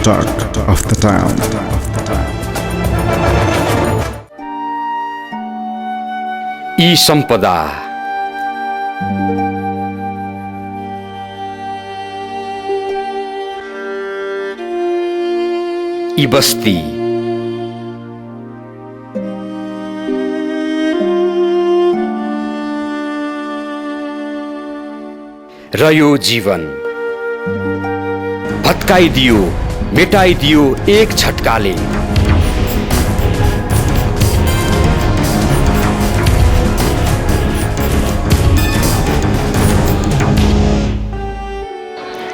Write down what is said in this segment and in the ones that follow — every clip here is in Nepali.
Talk of the Town. ई सम्पदा ई बस्ती र यो जीवन भत्काइदियो मेटाइदियो एक झट्काले।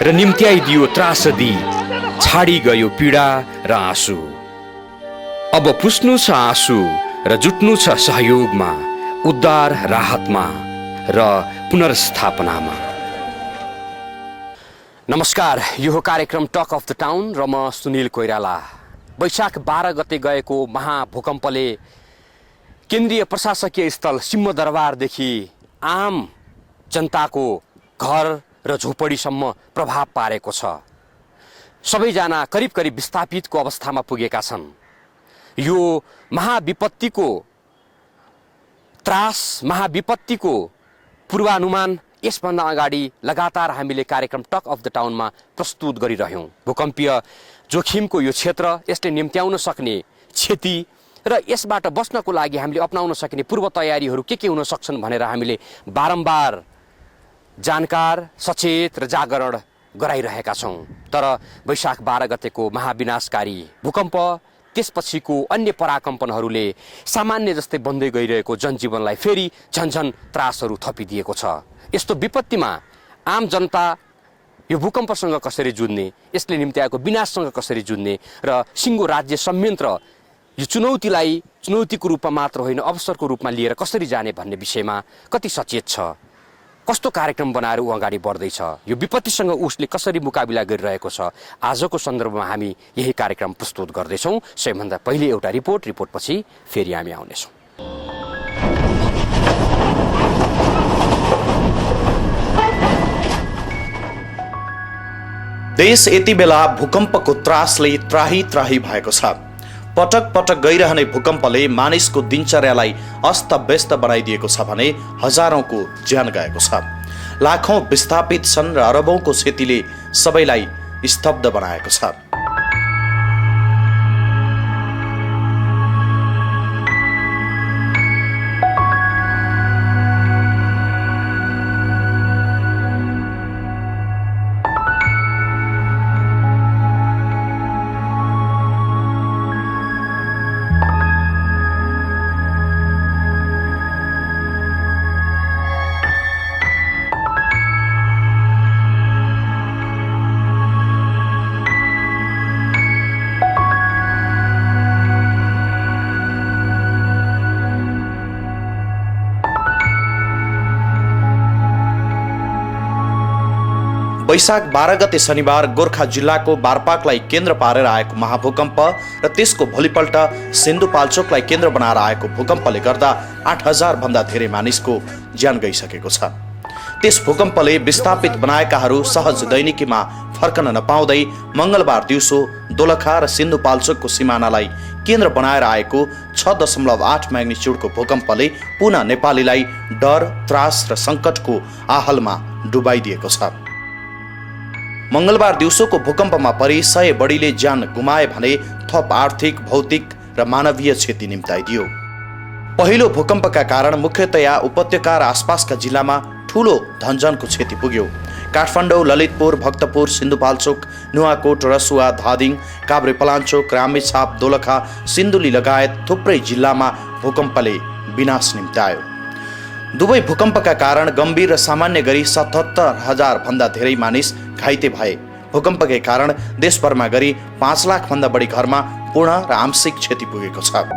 र निम्त्याइदियो त्रासदी, छाडी गयो पीडा र आँसु। अब पुस्नु छ आँसु र जुट्नु छ सहयोगमा, उद्धार राहतमा र पुनर्स्थापनामा। नमस्कार, यो कार्यक्रम टक अफ द टाउन र म सुनिल कोइराला। वैशाख 12 गते गएको महाभूकम्पले केन्द्रीय प्रशासकीय स्थल सिंहदरबारदेखि आम जनताको घर र झोपडीसम्म प्रभाव पारेको छ। सबैजना करिब करिब विस्थापितको अवस्थामा पुगेका छन्। यो महाविपत्तिको त्रास, महाविपत्तिको पूर्वानुमान यसभन्दा अगाडि लगातार हामीले कार्यक्रम टक अफ द टाउनमा प्रस्तुत गरिरह्यौँ। भूकम्पीय जोखिमको यो क्षेत्र, यसले निम्त्याउन सक्ने क्षति र यसबाट बच्नको लागि हामीले अपनाउन सकिने पूर्व तयारीहरू के हुन सक्छन् भनेर हामीले बारम्बार जानकार, सचेत र जागरण गराइरहेका छौँ। तर वैशाख 12 गतेको महाविनाशकारी भूकम्प, त्यसपछिको अन्य पराकम्पनहरूले सामान्य जस्तै बन्दै गइरहेको जनजीवनलाई फेरि झन्झन त्रासहरू थपिदिएको छ। यस्तो विपत्तिमा आम जनता यो भूकम्पसँग कसरी जुझ्ने, यसले निम्त्याएको विनाशसँग कसरी जुझ्ने र सिङ्गो राज्य संयन्त्र यो चुनौतीको रूपमा मात्र होइन अवसरको रूपमा लिएर कसरी जाने भन्ने विषयमा कति सचेत छ, कस्तो कार्यक्रम बनाएर ऊ अगाडि बढ्दैछ, यो विपत्तिसँग उसले कसरी मुकाबिला गरिरहेको छ, आजको सन्दर्भमा हामी यही कार्यक्रम प्रस्तुत गर्दैछौँ। सबैभन्दा पहिले एउटा रिपोर्टपछि फेरि हामी आउनेछौँ। देश यति बेला भूकम्पको त्रासले त्राही त्राही भएको छ। पटक पटक गइरहने भूकम्पले मानिसको दिनचर्यालाई अस्तव्यस्त बनाइदिएको छ भने हजारौंको ज्यान गएको छ। लाखौं विस्थापित छन् र अरबौंको क्षतिले सबैलाई स्तब्ध बनाएको छ। वैशाख 12 गते शनिबार गोर्खा जिल्लाको बारपाकलाई केन्द्र पारेर आएको महाभूकम्प र त्यसको भोलिपल्ट सिन्धुपाल्चोकलाई केन्द्र बनाएर आएको भूकम्पले गर्दा 8000 भन्दा धेरै मानिसको ज्यान गइसकेको छ। त्यस भूकम्पले विस्थापित बनाएकाहरू सहज दैनिकीमा फर्कन नपाउँदै मंगलबार दिउँसो दोलखा र सिन्धुपाल्चोकको सिमानालाई केन्द्र बनाएर आएको 6.8 म्याग्निच्युडको भूकम्पले पुनः नेपालीलाई डर, त्रास र सङ्कटको आहलमा डुबाइदिएको छ। मंगलबार दिउँसोको भूकम्पमा परि 100 बढीले ज्यान गुमाए भने थप आर्थिक, भौतिक र मानवीय क्षति निम्ताइदियो। पहिलो भूकम्पका कारण मुख्यतया उपत्यका र आसपासका जिल्लामा ठूलो धनजनको क्षति पुग्यो। काठमाडौँ, ललितपुर, भक्तपुर, सिन्धुपाल्चोक, नुवाकोट, रसुवा, धादिङ, काभ्रेपलाञ्चोक, रामेछाप, दोलखा, सिन्धुली लगायत थुप्रै जिल्लामा भूकम्पले विनाश निम्त्यायो। दुवै भूकम्पका कारण गम्भीर र सामान्य गरी 77,000 भन्दा धेरै मानिस घाइते भए। भूकम्पकै कारण देशभरमा गरी 5 लाख भन्दा बढी घरमा पूर्ण र आंशिक क्षति पुगेको छ।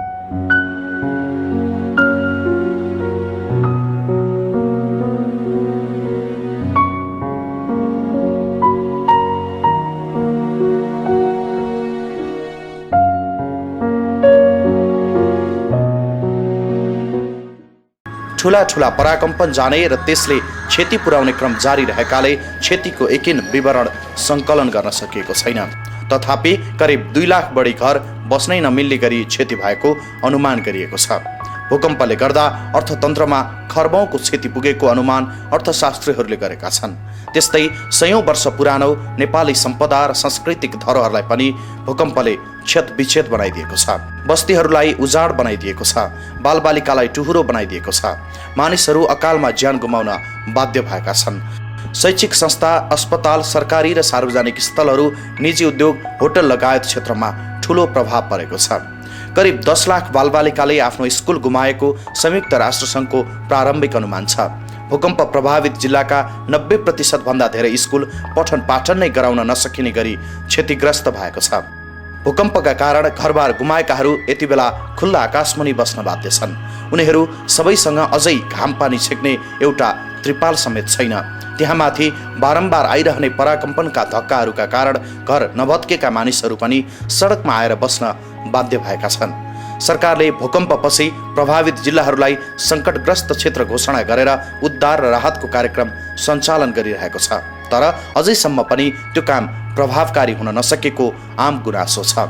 ठूला ठूला पराकम्पन जाने र त्यसले क्षति पुर्याउने क्रम जारी रहेकाले क्षतिको एकिन विवरण संकलन गर्न सकिएको छैन। तथापि करिब 2 लाख बढी घर बस्नै नमिल्ने गरी क्षति भएको अनुमान गरिएको छ। भूकम्पले गर्दा अर्थतन्त्रमा खर्बौंको क्षति पुगेको अनुमान अर्थशास्त्रीहरूले गरेका छन्। त्यस्तै सयौं वर्ष पुरानो नेपाली सम्पदा र सांस्कृतिक धरोहरलाई पनि भूकम्पले क्षतविक्षत बनाइदिएको छ। बस्तीहरूलाई उजाड बनाइदिएको छ, बालबालिकालाई टुहुरो बनाइदिएको छ। मानिसहरू अकालमा ज्यान गुमाउन बाध्य भएका छन्। शैक्षिक संस्था, अस्पताल, सरकारी र सार्वजनिक स्थलहरू, निजी उद्योग, होटल लगायत क्षेत्रमा ठूलो प्रभाव परेको छ। करिब 10 लाख बालबालिकाले आफ्नो स्कुल गुमाएको संयुक्त राष्ट्रसङ्घको प्रारम्भिक अनुमान छ। भूकम्प प्रभावित जिल्लाका 90% भन्दा धेरै स्कुल पठन पाठन नै गराउन नसकिने गरी क्षतिग्रस्त भएको छ। भूकम्पका कारण घरबार गुमाएकाहरू यति बेला खुल्ला आकाशमुनि बस्न बाध्य छन्। उनीहरू सबैसँग अझै घाम पानी छेक्ने एउटा त्रिपाल समेत छैन। त्यहाँ माथि बारम्बार आइरहने पराकम्पनका धक्काहरूका कारण घर नभत्केका मानिसहरू पनि सडकमा आएर बस्न बाध्य भएका छन्। सरकारले भूकम्पपछि प्रभावित जिल्लाहरूलाई सङ्कटग्रस्त क्षेत्र घोषणा गरेर उद्धार र राहतको कार्यक्रम सञ्चालन गरिरहेको छ। तर अझैसम्म पनि त्यो काम प्रभावकारी हुन नसकेको आम गुनासो छ।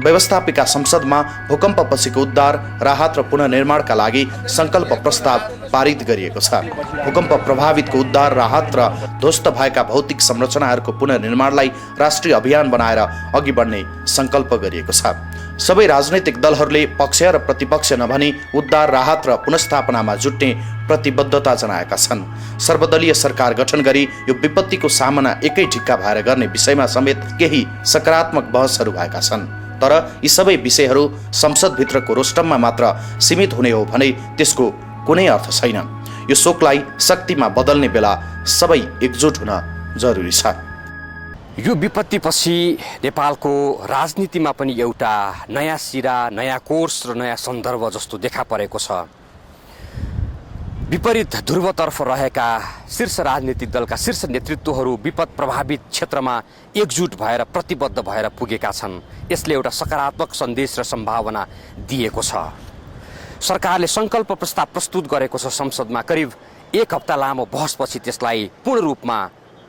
व्यवस्थापिका संसदमा भूकम्पपछिको उद्धार, राहत र पुनर्निर्माणका लागि सङ्कल्प प्रस्ताव पारित गरिएको छ। भूकम्प प्रभावितको उद्धार, राहत र ध्वस्त भएका भौतिक संरचनाहरूको पुनर्निर्माणलाई राष्ट्रिय अभियान बनाएर अघि बढ्ने सङ्कल्प गरिएको छ। सबै राजनैतिक दलहरूले पक्ष र प्रतिपक्ष नभनी उद्धार, राहत र पुनर्स्थापनामा जुट्ने प्रतिबद्धता जनाएका छन्। सर्वदलीय सरकार गठन गरी यो विपत्तिको सामना एकै ढिक्का भएर गर्ने विषयमा समेत केही सकारात्मक बहसहरू भएका छन्। तर यी सबै विषयहरू संसदभित्रको रोस्टममा मात्र सीमित हुने हो भने त्यसको कुनै अर्थ छैन। यो शोकलाई शक्तिमा बदल्ने बेला सबै एकजुट हुन जरुरी छ। यो विपत्तिपछि नेपालको राजनीतिमा पनि एउटा नयाँ सिरा, नयाँ कोर्स र नयाँ सन्दर्भ जस्तो देखा परेको छ। विपरीत ध्रुवतर्फ रहेका शीर्ष राजनीतिक दलका शीर्ष नेतृत्वहरू विपद प्रभावित क्षेत्रमा एकजुट भएर प्रतिबद्ध भएर पुगेका छन्। यसले एउटा सकारात्मक सन्देश र सम्भावना दिएको छ। सरकारले सङ्कल्प प्रस्ताव प्रस्तुत गरेको छ। संसदमा करिब 1 हप्ता लामो बहसपछि त्यसलाई पूर्ण रूपमा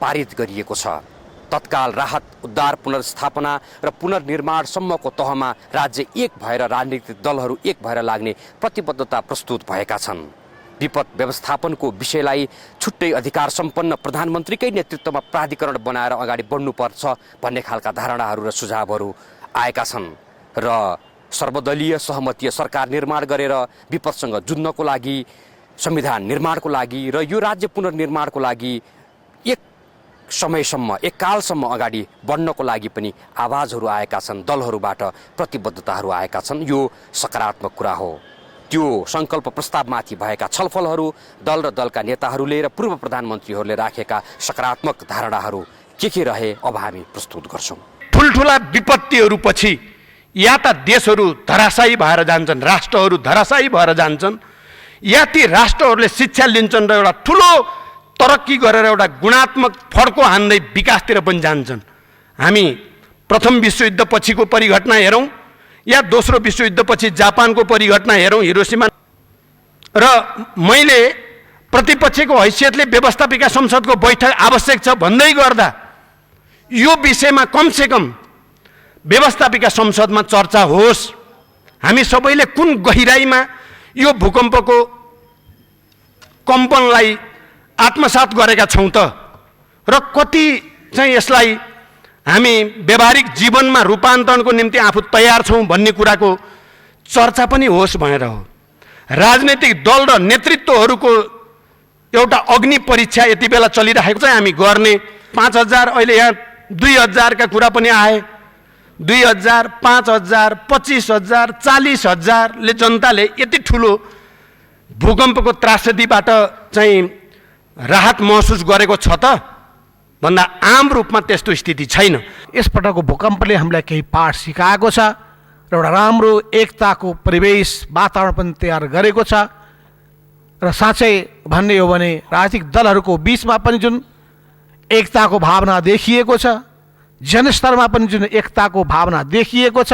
पारित गरिएको छ। तत्काल राहत, उद्धार, पुनर्स्थापना र पुनर्निर्माणसम्मको तहमा राज्य एक भएर राजनीतिक दलहरू एक भएर लाग्ने प्रतिबद्धता प्रस्तुत भएका छन्। विपद व्यवस्थापनको विषयलाई छुट्टै अधिकार सम्पन्न प्रधानमन्त्रीकै नेतृत्वमा प्राधिकरण बनाएर अगाडि बढ्नुपर्छ भन्ने खालका धारणाहरू र सुझावहरू आएका छन् र सर्वदलीय सहमतीय सरकार निर्माण गरेर विपदसँग जुझ्नको लागि, संविधान निर्माणको लागि र यो राज्य पुनर्निर्माणको लागि एक समयसम्म, एक कालसम्म अगाडि बढ्नको लागि पनि आवाजहरू आएका छन्, दलहरूबाट प्रतिबद्धताहरू आएका छन्। यो सकारात्मक कुरा हो। त्यो सङ्कल्प प्रस्तावमाथि भएका छलफलहरू दल र दलका नेताहरूले र पूर्व प्रधानमन्त्रीहरूले राखेका सकारात्मक धारणाहरू के रहे अब हामी प्रस्तुत गर्छौँ। ठुल्ठुला विपत्तिहरू पछि या त देशहरू धराशायी भएर जान्छन्, राष्ट्रहरू धराशायी भएर जान्छन्, या ती राष्ट्रहरूले शिक्षा लिन्छन् र एउटा ठुलो तरक्की गरेर एउटा गुणात्मक फड्को हान्दै विकासतिर पनि जान्छन्। हामी प्रथम विश्वयुद्ध पछिको परिघटना हेरौँ या दोस्रो विश्वयुद्धपछि जापानको परिघटना हेरौँ, हिरोसिमा। र मैले प्रतिपक्षको हैसियतले व्यवस्थापिका संसदको बैठक आवश्यक छ भन्दै गर्दा यो विषयमा कमसेकम व्यवस्थापिका संसदमा चर्चा होस्। हामी सबैले कुन गहिराईमा यो भूकम्पको कम्पनलाई आत्मसात गरेका छौँ त र कति चाहिँ यसलाई हामी व्यावहारिक जीवनमा रूपान्तरणको निम्ति आफू तयार छौँ भन्ने कुराको चर्चा पनि होस् भनेर हो। राजनैतिक दल र नेतृत्वहरूको एउटा अग्नि परीक्षा यति बेला चलिरहेको चाहिँ हामी गर्ने। 5000 अहिले यहाँ 2000 का कुरा पनि आए। 2000, 5000, 25000, 40000ले जनताले यति ठुलो भूकम्पको त्रासदीबाट चाहिँ राहत महसुस गरेको छ त भन्दा आम रूपमा त्यस्तो स्थिति छैन। यसपटकको भूकम्पले हामीलाई केही पाठ सिकाएको छ र एउटा राम्रो एकताको परिवेश वातावरण पनि तयार गरेको छ। र साँच्चै भन्ने हो भने राजनीतिक दलहरूको बीचमा पनि जुन एकताको भावना देखिएको छ, जनस्तरमा पनि जुन एकताको भावना देखिएको छ,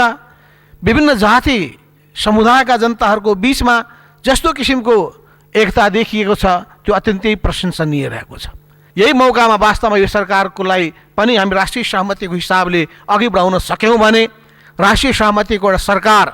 विभिन्न जाति समुदायका जनताहरूको बीचमा जस्तो किसिमको एकता देखिएको छ त्यो अत्यन्तै प्रशंसनीय रहेको छ। यही मौकामा वास्तवमा यो सरकारको लागि पनि हामी राष्ट्रिय सहमतिको हिसाबले अघि बढाउन सक्यौँ भने, राष्ट्रिय सहमतिको एउटा सरकार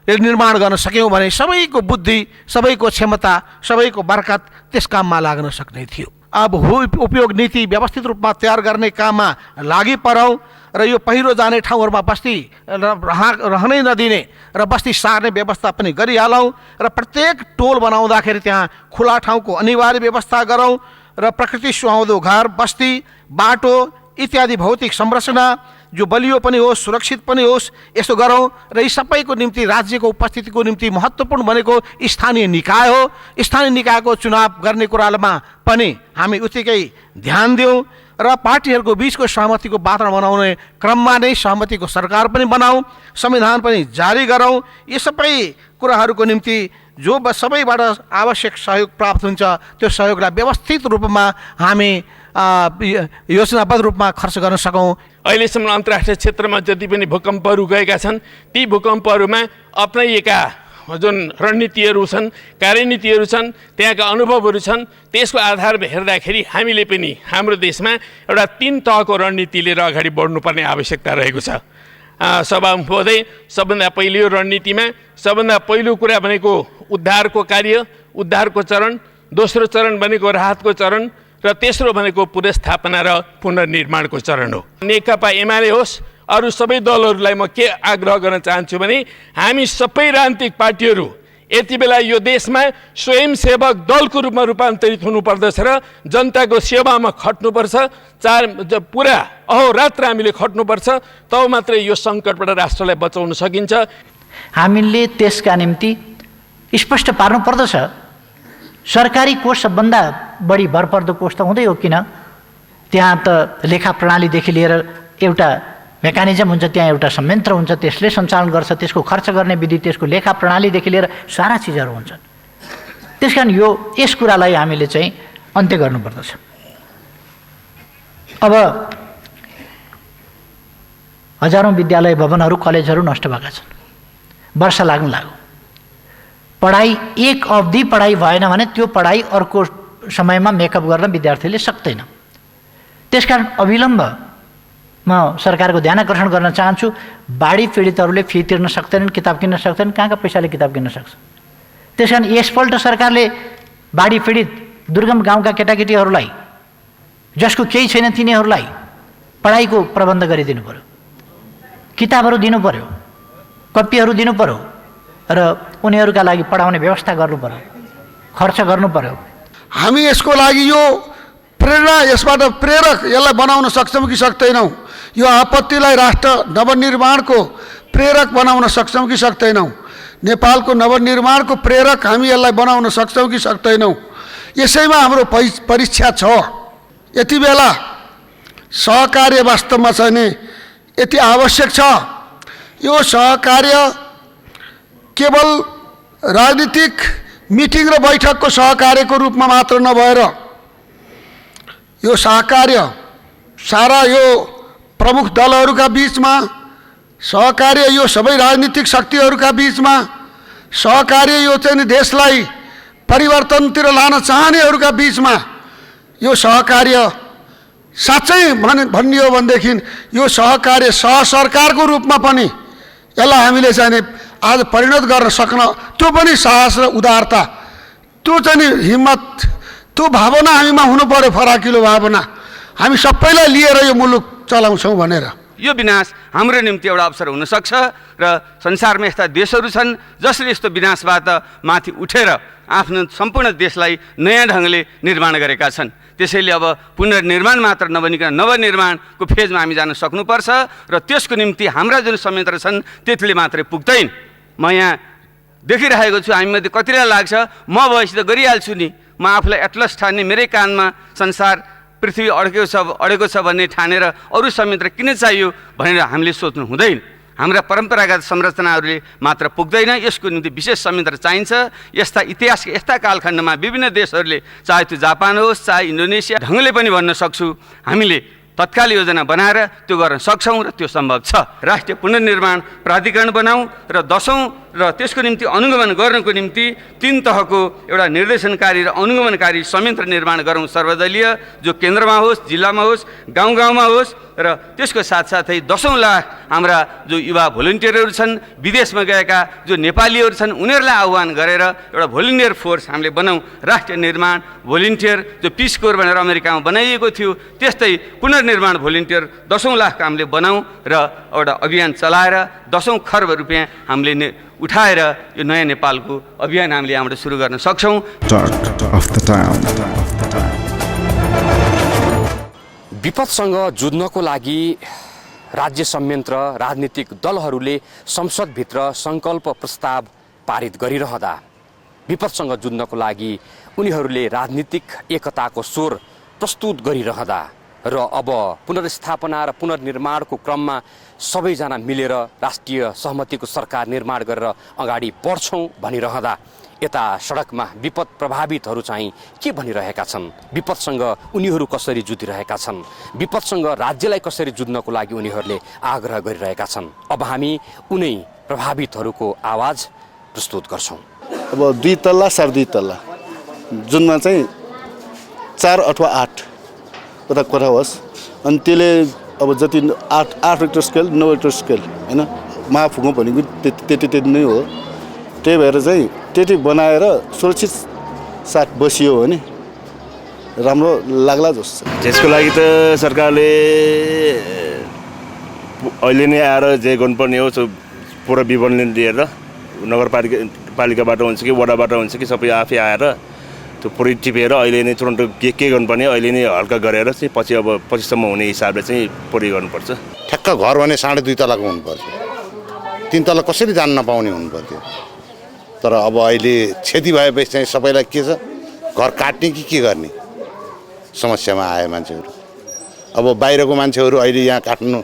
निर्माण गर्न सक्यौँ भने सबैको बुद्धि, सबैको क्षमता, सबैको बरकत त्यस काममा लाग्न सक्ने थियो। अब उपयोग नीति व्यवस्थित रूपमा तयार गर्ने काममा लागि परौँ र यो पहिरो जाने ठाउँहरूमा बस्ती रहनै नदिने र बस्ती सार्ने व्यवस्था पनि गरिहालौँ र प्रत्येक टोल बनाउँदाखेरि त्यहाँ खुला ठाउँको अनिवार्य व्यवस्था गरौँ र प्रकृति सुहाउँदो घर, बस्ती, बाटो इत्यादि भौतिक संरचना जो बलियो पनि होस्, सुरक्षित पनि होस्, यसो गरौँ। र यी सबैको निम्ति राज्यको उपस्थितिको निम्ति महत्त्वपूर्ण भनेको स्थानीय निकाय हो। स्थानीय निकायको चुनाव गर्ने कुरामा पनि हामी उत्तिकै ध्यान दिउँ र पार्टीहरूको बिचको सहमतिको वातावरण बनाउने क्रममा नै सहमतिको सरकार पनि बनाऊँ, संविधान पनि जारी गरौँ। यी सबै कुराहरूको निम्ति जो सबैबाट आवश्यक सहयोग प्राप्त हुन्छ त्यो सहयोगलाई व्यवस्थित रूपमा हामी योजनाबद्ध रूपमा खर्च गर्न सकौँ। अहिलेसम्म अन्तर्राष्ट्रिय क्षेत्रमा जति पनि भूकम्पहरू गएका छन् ती भूकम्पहरूमा अपनाइएका जुन रणनीतिहरू छन्, कार्यनीतिहरू छन्, त्यहाँका अनुभवहरू छन्, त्यसको आधारमा हेर्दाखेरि हामीले पनि हाम्रो देशमा एउटा 3 तहको रणनीति लिएर अगाडि बढ्नुपर्ने आवश्यकता रहेको छ। सभामुख महोदय, सबभन्दा पहिलो रणनीतिमा सबभन्दा पहिलो कुरा भनेको उद्धारको कार्य, उद्धारको चरण, दोस्रो चरण भनेको राहतको चरण र तेस्रो भनेको पुनर्स्थापना र पुनर्निर्माणको चरण हो। नेकपा एमाले होस्, अरू सबै दलहरूलाई म के आग्रह गर्न चाहन्छु भने हामी सबै राजनीतिक पार्टीहरू यति बेला यो देशमा स्वयंसेवक दलको रूपमा रूपान्तरित हुनुपर्दछ र जनताको सेवामा खट्नुपर्छ। पुरा अहोरात्र हामीले खट्नुपर्छ, तब मात्रै यो सङ्कटबाट राष्ट्रलाई बचाउन सकिन्छ। हामीले त्यसका निम्ति स्पष्ट पार्नु पर्दछ। सरकारी कोष सबभन्दा बढी भरपर्दो कोष त हुँदै हो किन? त्यहाँ त लेखा प्रणालीदेखि लिएर एउटा मेकानिजम हुन्छ, त्यहाँ एउटा संयन्त्र हुन्छ, त्यसले सञ्चालन गर्छ, त्यसको खर्च गर्ने विधि, त्यसको लेखा प्रणालीदेखि लिएर सारा चिजहरू हुन्छन्। त्यस कारण यस कुरालाई हामीले चाहिँ अन्त्य गर्नुपर्दछ। अब हजारौँ विद्यालय भवनहरू, कलेजहरू नष्ट भएका छन्, वर्ष लाग्न लाग्यो। पढाइ एक अवधि पढाइ भएन भने त्यो पढाइ अर्को समयमा मेकअप गर्न विद्यार्थीले सक्दैन। त्यसकारण अविलम्ब म सरकारको ध्यान आकर्षण गर्न चाहन्छु, बाढी पीडितहरूले फी तिर्न सक्दैनन्, किताब किन्न सक्दैनन्, कहाँका पैसाले किताब किन्न सक्छ? त्यसकारण यसपल्ट सरकारले बाढी पीडित दुर्गम गाउँका केटाकेटीहरूलाई, जसको केही छैन तिनीहरूलाई पढाइको प्रबन्ध गरिदिनु पर्यो, किताबहरू दिनु पर्यो, कपीहरू दिनु पर्यो र उनीहरूका लागि पढाउने व्यवस्था गर्नु पर्यो, खर्च गर्नु पर्यो। हामी यसको लागि यो प्रेरणा, यसबाट प्रेरक यसलाई बनाउन सक्छौँ कि सक्दैनौँ? यो आपत्तिलाई राष्ट्र नवनिर्माणको प्रेरक बनाउन सक्छौँ कि सक्दैनौँ? नेपालको नवनिर्माणको प्रेरक हामी यसलाई बनाउन सक्छौँ कि सक्दैनौँ? यसैमा हाम्रो परीक्षा छ। यति बेला सहकार्य वास्तवमा चाहिँ यति आवश्यक छ। यो सहकार्य केवल राजनीतिक मिटिङ र बैठकको सहकार्यको रूपमा मात्र नभएर यो सहकार्य सारा यो प्रमुख दलहरूका बीचमा, सहकार्य यो सबै राजनीतिक शक्तिहरूका बीचमा, सहकार्य यो चाहिँ देशलाई परिवर्तनतिर लान चाहनेहरूका बीचमा यो सहकार्य साँच्चै भन्ने हो भनेदेखि यो सहकार्य सहसरकारको रूपमा पनि यसलाई हामीले चाहिँ आज परिणत गर्न सक्न, त्यो पनि साहस र उदारता, त्यो चाहिँ हिम्मत, त्यो भावना हामीमा हुनु पर्यो, फराकिलो भावना। हामी सबैलाई लिएर यो मुलुक चलाउँछौँ भनेर। यो विनाश हाम्रो निम्ति एउटा अवसर हुनसक्छ र संसारमा यस्ता देशहरू छन् जसले यस्तो विनाशबाट माथि उठेर आफ्नो सम्पूर्ण देशलाई नयाँ ढङ्गले निर्माण गरेका छन्। त्यसैले अब पुनर्निर्माण मात्र नबनिकन नवनिर्माणको फेजमा हामी जान सक्नुपर्छ र त्यसको निम्ति हाम्रा जुन संयन्त्र छन् त्यतिले मात्रै पुग्दैन। म यहाँ देखिरहेको छु, हामीमध्ये कतिलाई लाग्छ म भएपछि त गरिहाल्छु नि, म आफूलाई एटलस ठान्ने, मेरै कानमा संसार पृथ्वी अडेको छ भन्ने ठानेर अरू संयन्त्र किन चाहियो भनेर हामीले सोच्नु हुँदैन। हाम्रा परम्परागत संरचनाहरूले मात्र पुग्दैन, यसको निम्ति विशेष संयन्त्र चाहिन्छ। यस्ता इतिहासका यस्ता कालखण्डमा विभिन्न देशहरूले, चाहे त्यो जापान होस् चाहे इन्डोनेसिया, ढङ्गले पनि भन्न सक्छु हामीले तत्काल योजना बनाएर त्यो गर्न सक्छौँ र त्यो सम्भव छ। राष्ट्रिय पुनर्निर्माण प्राधिकरण बनाऊँ र 10औं र त्यसको निम्ति अनुगमन गर्नको निम्ति 3 तहको एउटा निर्देशनकारी र अनुगमनकारी संयन्त्र निर्माण गरौँ सर्वदलीय, जो केन्द्रमा होस्, जिल्लामा होस्, गाउँ गाउँमा होस्। र त्यसको साथसाथै 10औं लाख हाम्रा जो युवा भोलिन्टियरहरू छन्, विदेशमा गएका जो नेपालीहरू छन्, उनीहरूलाई आह्वान गरेर एउटा भोलिन्टियर फोर्स हामीले बनाऊँ। राष्ट्रिय निर्माण भोलिन्टियर जो पिस कोर भनेर अमेरिकामा बनाइएको थियो, त्यस्तै पुनर्निर्माण भोलिन्टियर 10औं लाख हामीले बनाऊँ र एउटा अभियान चलाएर 10औं खर्ब रुपियाँ हामीले उठाएर यो नयाँ नेपालको अभियान हामीले यहाँबाट सुरु गर्न सक्छौँ। विपदसँग जुझ्नको लागि राज्य संयन्त्र राजनीतिक दलहरूले संसदभित्र सङ्कल्प प्रस्ताव पारित गरिरहँदा विपदसँग जुझ्नको लागि उनीहरूले राजनीतिक एकताको स्वर प्रस्तुत गरिरहँदा र अब पुनर्स्थापना र पुनर्निर्माणको क्रममा सबैजना मिलेर राष्ट्रिय सहमतिको सरकार निर्माण गरेर अगाडि बढ्छौँ भनिरहँदा यता सडकमा विपद प्रभावितहरू चाहिँ के भनिरहेका छन्, विपदसँग उनीहरू कसरी जुधिरहेका छन्, विपदसँग राज्यलाई कसरी जुझ्नको लागि उनीहरूले आग्रह गरिरहेका छन्। अब हामी उनै प्रभावितहरूको आवाज प्रस्तुत गर्छौँ। अब 2 तल्ला 2.5 तल्ला जुनमा चाहिँ 4 अथवा 8 वटा कोठा होस्, अनि त्यसले अब जति 8 रेक्टर स्केल 9 रेक्टर स्केल होइन महाभूकम्प भनेको त्यति नै हो। त्यही भएर चाहिँ त्यति बनाएर सुरक्षित साथ बसियो भने राम्रो लाग्ला जस्तो छ। त्यसको लागि त सरकारले अहिले नै आएर जे गर्नुपर्ने हो पुरा विवरण दिएर नगरपालिकाबाट हुन्छ कि वडाबाट हुन्छ कि सबै आफै आएर त्यो पुरै टिपेर अहिले नै तुरन्त के गर्नुपर्ने अहिले नै हल्का गरेर चाहिँ पछि अब पछिसम्म हुने हिसाबले चाहिँ पुरै गर्नुपर्छ। ठ्याक्क घर भने 2.5 तलाको हुनुपर्थ्यो, 3 तला कसरी जान नपाउने हुनुपर्थ्यो। तर अब अहिले क्षति भएपछि चाहिँ सबैलाई के छ, घर काट्ने कि के गर्ने समस्यामा आए मान्छेहरू। अब बाहिरको मान्छेहरू अहिले यहाँ काट्नु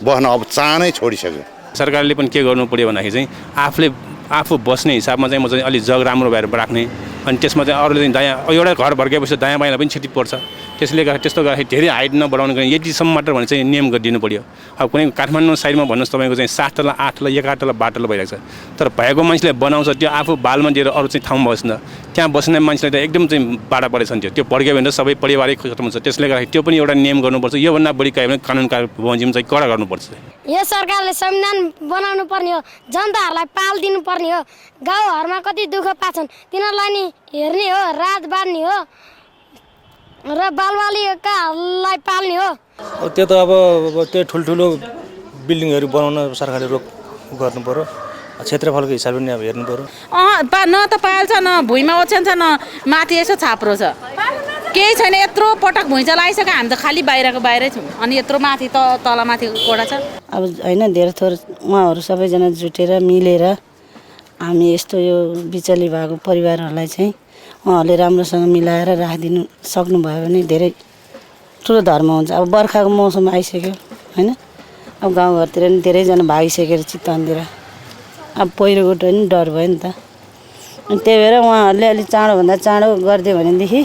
बस्न अब चाहनै छोडिसक्यो। सरकारले पनि के गर्नु पर्यो भन्दाखेरि चाहिँ आफू बस्ने हिसाबमा चाहिँ म चाहिँ अलिक जग राम्रो भएर राख्ने, अनि त्यसमा चाहिँ अरूले चाहिँ दायाँ एउटा घर भर्केपछि दायाँ बायाँलाई पनि क्षति पर्छ। त्यसले गर्दा त्यस्तो गर्दाखेरि धेरै हाइट नबढाउनु गयो, यतिसम्म मात्र भने चाहिँ नियम गरिदिनु पऱ्यो। अब कुनै काठमाडौँ साइडमा भन्नुहोस् तपाईँको चाहिँ 7 तला 8 तला 11 तला बाटो भइरहेको छ, तर भएको मान्छेले बनाउँछ त्यो आफू बालमा दिएर अरू चाहिँ ठाउँमा बस्न, त्यहाँ बस्ने मान्छेलाई त एकदम चाहिँ बाटा परेछ नि। त्यो पड्क्यो भने त सबै परिवारै खत्म हुन्छ। त्यसले गर्दाखेरि त्यो पनि एउटा नियम गर्नुपर्छ। योभन्दा बढी कायो भने कानुन बमोजिम चाहिँ कडा गर्नुपर्छ। यो सरकारले संविधान बनाउनु पर्ने हो, जनताहरूलाई पाल दिनुपर्ने हो। गाउँघरमा कति दुःख पाछन् तिनीहरूलाई नि हेर्ने हो, रात बाँड्ने हो र बालबालिकालाई पाल्ने हो। त्यो त अब त्यो ठुल्ठुलो बिल्डिङहरू बनाउन सरकारले रोक गर्नु पर्यो, क्षेत्रफलको हिसाबले नि अब हेर्नु पर्यो। न त पाल्छ, न भुइँमा ओछ्यान्छ, न माथि यसो छाप्रो छ, केही छैन। यत्रो पटक भुइँचालो आइसक्यो, हामी त खालि बाहिरै छौँ, अनि यत्रो माथि तलमाथि कोडा छ। अब होइन धेरै थोर उहाँहरू सबैजना जुटेर मिलेर हामी यस्तो यो बिचली भएको परिवारहरूलाई चाहिँ उहाँहरूले राम्रोसँग मिलाएर राखिदिनु सक्नुभयो भने धेरै ठुलो धर्म हुन्छ। अब बर्खाको मौसम आइसक्यो होइन, अब गाउँघरतिर नि धेरैजना भागिसकेर चितवनतिर, अब पहिरोको पनि डर भयो नि त। अनि त्यही भएर उहाँहरूले अलिक चाँडोभन्दा चाँडो गरिदियो भनेदेखि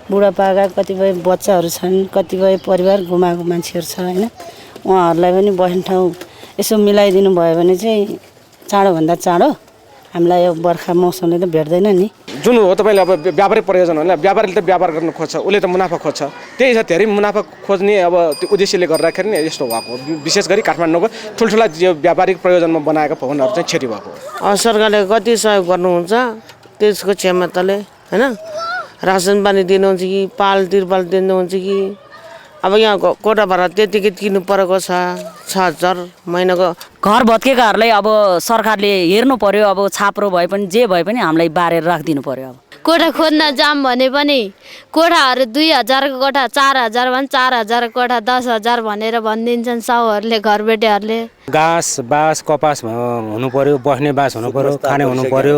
बुढापाका कतिपय बच्चाहरू छन्, कतिपय परिवार गुमाएको मान्छेहरू छ होइन, उहाँहरूलाई पनि बस्ने ठाउँ यसो मिलाइदिनु भयो भने चाहिँ चाँडोभन्दा चाँडो हामीलाई यो बर्खा मौसमले त भेट्दैन नि। जुन हो तपाईँले अब व्यापारिक प्रयोजन हो, व्यापारीले त व्यापार गर्न खोज्छ, उसले त मुनाफा खोज्छ। त्यही छ, धेरै मुनाफा खोज्ने अब त्यो उद्देश्यले गर्दाखेरि नि यस्तो भएको। विशेष गरी काठमाडौँको ठुल्ठुला यो व्यापारिक प्रयोजनमा बनाएका भवनहरू चाहिँ क्षति भएको। सरकारले कति सहयोग गर्नुहुन्छ त्यसको क्षमताले होइन, रासन पानी दिनुहुन्छ कि पाल तिरपाल दिनुहुन्छ कि। अब यहाँ कोठा भाडा त्यतिकै तिर्नु परेको छ 6,000 महिनाको। घर भत्केकाहरूलाई अब सरकारले हेर्नु पर्यो, अब छाप्रो भए पनि जे भए पनि हामीलाई बारेर राखिदिनु पर्यो। अब कोठा खोज्न जाम भने पनि कोठाहरू 2,000 को कोठा 4,000 भने 4,000 कोठा 10,000 भनेर भनिदिन्छन् साउहरूले, घरबेटीहरूले। घाँस बाँस कपास हुनु पर्यो, बस्ने बास हुनु पर्यो, खाने हुनु पर्यो।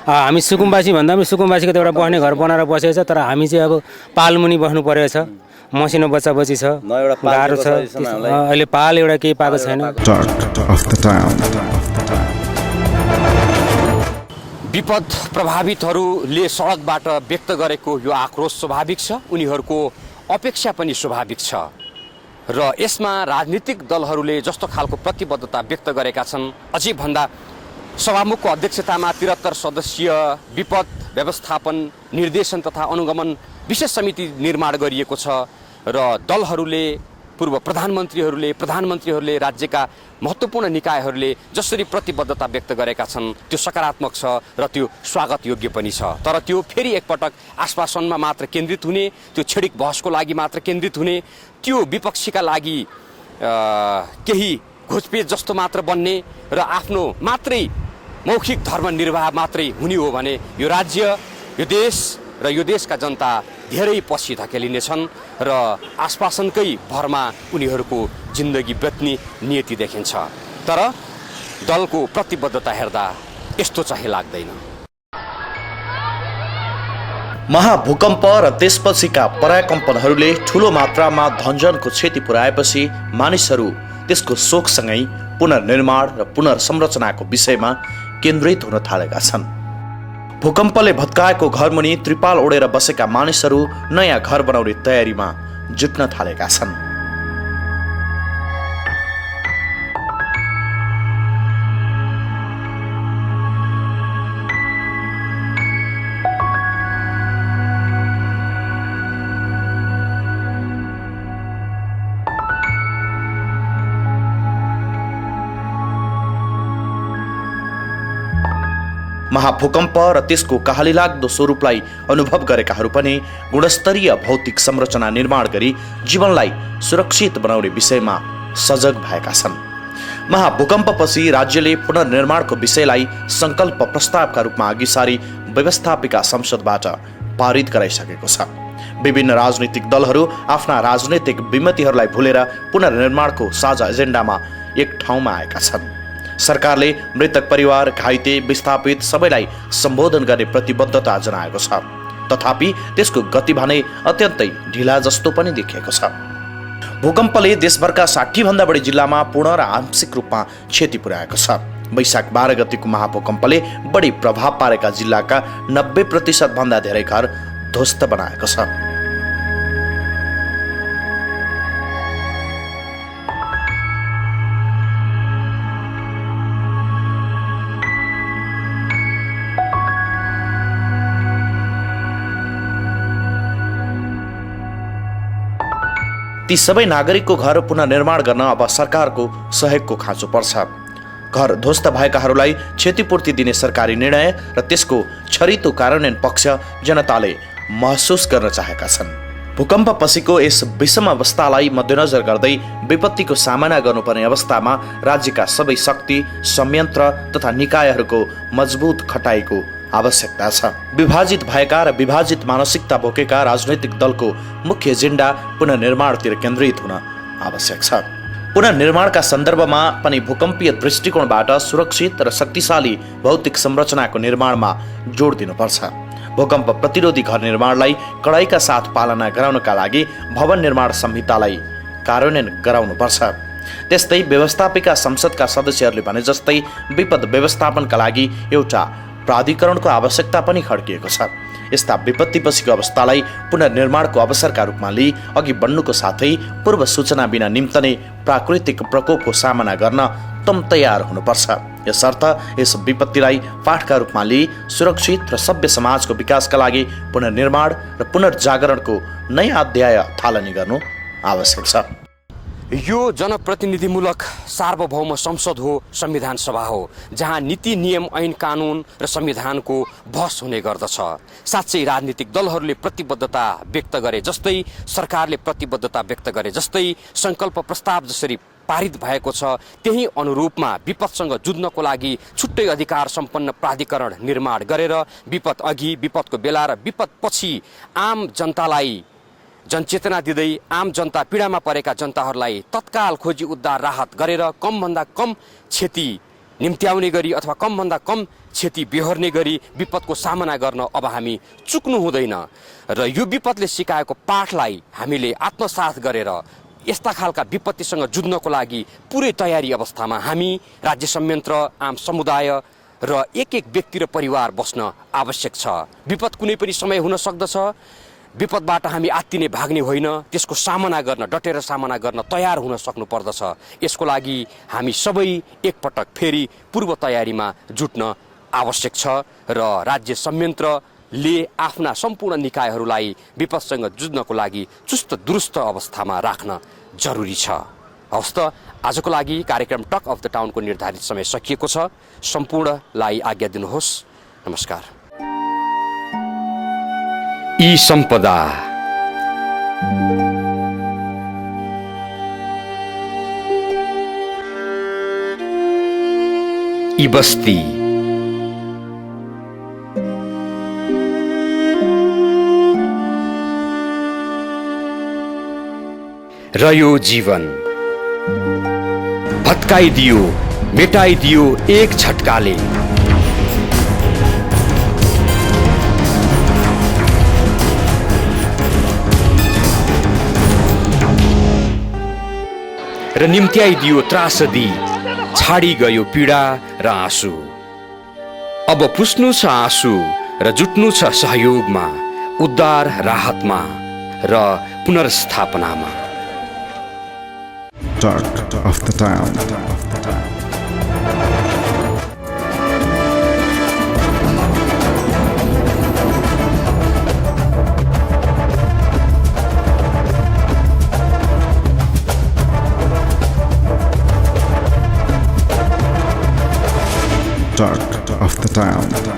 हामी सुकुम्बासी भन्दा पनि सुकुम्बासीको त एउटा बस्ने घर बनाएर बसेको छ, तर हामी चाहिँ अब पालमुनि बस्नु परेको छ, मसिनो बच्चा बच्ची छ, गाह्रो छ। अहिले पाल एउटा केही पाएको छैन। विपद प्रभावितहरूले सडकबाट व्यक्त गरेको यो आक्रोश स्वाभाविक छ, उनीहरूको अपेक्षा पनि स्वाभाविक छ र यसमा राजनीतिक दलहरूले जस्तो खालको प्रतिबद्धता व्यक्त गरेका छन्, अझै भन्दा सभामुखको अध्यक्षतामा 73 सदस्यीय विपद व्यवस्थापन निर्देशन तथा अनुगमन विशेष समिति निर्माण गरिएको छ र दलहरूले पूर्व प्रधानमन्त्रीहरूले राज्यका महत्त्वपूर्ण निकायहरूले जसरी प्रतिबद्धता व्यक्त गरेका छन् त्यो सकारात्मक छ र त्यो स्वागत योग्य पनि छ। तर त्यो फेरि एकपटक आश्वासनमा मात्र केन्द्रित हुने, त्यो छेडिक बहसको लागि मात्र केन्द्रित हुने, त्यो विपक्षीका लागि केही घोचपेच जस्तो मात्र बन्ने र आफ्नो मात्रै मौखिक धर्म निर्वाह मात्रै हुने हो भने यो राज्य, यो देश र यो देशका जनता धेरै पछि धकेलिनेछन् र आश्वासनकै भरमा उनीहरूको जिन्दगी बेच्ने नियति देखिन्छ। तर दलको प्रतिबद्धता हेर्दा यस्तो चाहिँ लाग्दैन। महाभूकम्प र त्यसपछिका पराकम्पनहरूले ठूलो मात्रामा धनजनको क्षति पुर्याएपछि मानिसहरू त्यसको शोकसँगै पुनर्निर्माण र पुनर्संरचनाको विषयमा केन्द्रित हुन थालेका छन्। भूकम्पले भत्काएको घरमुनि त्रिपाल ओढेर बसेका मानिसहरू नयाँ घर बनाउने तयारीमा जुट्न थालेका छन्। महाभूकम्प र त्यसको कहालीलाग्दो स्वरूपलाई अनुभव गरेकाहरू पनि गुणस्तरीय भौतिक संरचना निर्माण गरी जीवनलाई सुरक्षित बनाउने विषयमा सजग भएका छन्। महाभूकम्पपछि राज्यले पुनर्निर्माणको विषयलाई संकल्प प्रस्तावका रूपमा अघि सारी व्यवस्थापिका संसदबाट पारित गराइसकेको छ। विभिन्न राजनीतिक दलहरू आफ्ना राजनीतिक विमतिहरूलाई भुलेर पुनर्निर्माणको साझा एजेन्डामा एक ठाउँमा आएका छन्। सरकारले मृतक परिवार, घाइते, विस्थापित सबैलाई सम्बोधन गर्ने प्रतिबद्धता जनाएको छ। तथापि त्यसको गति भने अत्यन्तै ढिला जस्तो पनि देखिएको छ। भूकम्पले देशभरका 60 भन्दा बढी जिल्लामा पूर्ण र आंशिक रूपमा क्षति पुर्याएको छ। वैशाख 12 गतिको महाभूकम्पले बढी प्रभाव पारेका जिल्लाका 90% भन्दा धेरै घर ध्वस्त बनाएको छ। ती सबै नागरिकको घर पुनर्निर्माण गर्न अब सरकारको सहयोगको खाँचो पर्छ। घर ध्वस्त भएकाहरूलाई क्षतिपूर्ति दिने सरकारी निर्णय र त्यसको छरितो कार्यान्वयन पक्ष जनताले महसुस गर्न चाहेका छन्। भूकम्पपछिको यस विषम अवस्थालाई मध्यनजर गर्दै विपत्तिको सामना गर्नुपर्ने अवस्थामा राज्यका सबै शक्ति, संयन्त्र तथा निकायहरूको मजबुत खटाइको आवश्यकता छ। विभाजित भएका र विभाजित मानसिकता बोकेका राजनैतिक दलको मुख्य एजेन्डा पुनर्निर्माणतिर केन्द्रित हुन आवश्यक छ। पुनर्निर्माणका सन्दर्भमा पनि भूकम्पीय दृष्टिकोणबाट सुरक्षित र शक्तिशाली भौतिक संरचनाको निर्माणमा जोड दिनुपर्छ। भूकम्प प्रतिरोधी घर निर्माणलाई कडाइका साथ पालना गराउनका लागि भवन निर्माण संहितालाई कार्यान्वयन गराउनुपर्छ। त्यस्तै व्यवस्थापिका संसदका सदस्यहरूले भने जस्तै विपद व्यवस्थापनका लागि एउटा प्राधिकरणको आवश्यकता पनि खड्किएको छ। यस्ता विपत्तिपछिको अवस्थालाई पुनर्निर्माणको अवसरका रूपमा लिई अघि बढ्नुको साथै पूर्व सूचना बिना निम्तने प्राकृतिक प्रकोपको सामना गर्न तम तयार हुनुपर्छ। यसर्थ यस विपत्तिलाई पाठका रूपमा लिई सुरक्षित र सभ्य समाजको विकासका लागि पुनर्निर्माण र पुनर्जागरणको नयाँ अध्याय थालनी गर्नु आवश्यक छ। यो जनप्रतिनिधिमूलक सार्वभौम संसद हो, संविधान सभा हो, जहाँ नीति, नियम, ऐन, कानुन र संविधानको बहस हुने गर्दछ। साँच्चै राजनीतिक दलहरूले प्रतिबद्धता व्यक्त गरे जस्तै, सरकारले प्रतिबद्धता व्यक्त गरे जस्तै, संकल्प प्रस्ताव जसरी पारित भएको छ त्यही अनुरूपमा विपदसँग जुझ्नको लागि छुट्टै अधिकार सम्पन्न प्राधिकरण निर्माण गरेर विपद अघि, विपदको बेला र विपद पछि आम जनतालाई जनचेतना दिँदै आम जनता, पीडामा परेका जनताहरूलाई तत्काल खोजी उद्धार राहत गरेर कमभन्दा कम क्षति निम्त्याउने गरी अथवा कमभन्दा कम क्षति बेहोर्ने गरी विपदको सामना गर्न अब हामी चुक्नु हुँदैन र यो विपदले सिकाएको पाठलाई हामीले आत्मसात गरेर यस्ता खालका विपत्तिसँग जुझ्नको लागि पुरै तयारी अवस्थामा हामी राज्य संयन्त्र, आम समुदाय र एक एक व्यक्ति र परिवार बस्न आवश्यक छ। विपद कुनै पनि समय हुन सक्दछ। विपदबाट हामी आत्तिने भाग्ने होइन, त्यसको सामना गर्न, डटेर सामना गर्न तयार हुन सक्नु पर्दछ। यसको लागि हामी सबै एकपटक फेरि पूर्व तयारीमा जुट्न आवश्यक छ र राज्य संयन्त्रले आफ्ना सम्पूर्ण निकायहरूलाई विपदसँग जुझ्नको लागि चुस्त दुरुस्त अवस्थामा राख्न जरुरी छ। हवस् त, आजको लागि कार्यक्रम टक अफ द टाउनको निर्धारित समय सकिएको छ। सम्पूर्णलाई आज्ञा दिनुहोस्। नमस्कार। ई सम्पदा ई बस्ती र यो जीवन भत्काइदियो, मेटाइदियो एक झट्काले। र निम्त्याइदियो त्रासदी, छाडी गयो पीडा र आँसु। अब पुस्नु छ आँसु र जुट्नु छ सहयोगमा, उद्धार राहतमा र पुनर्स्थापनामा। Talk of the Town. Talk of the Town.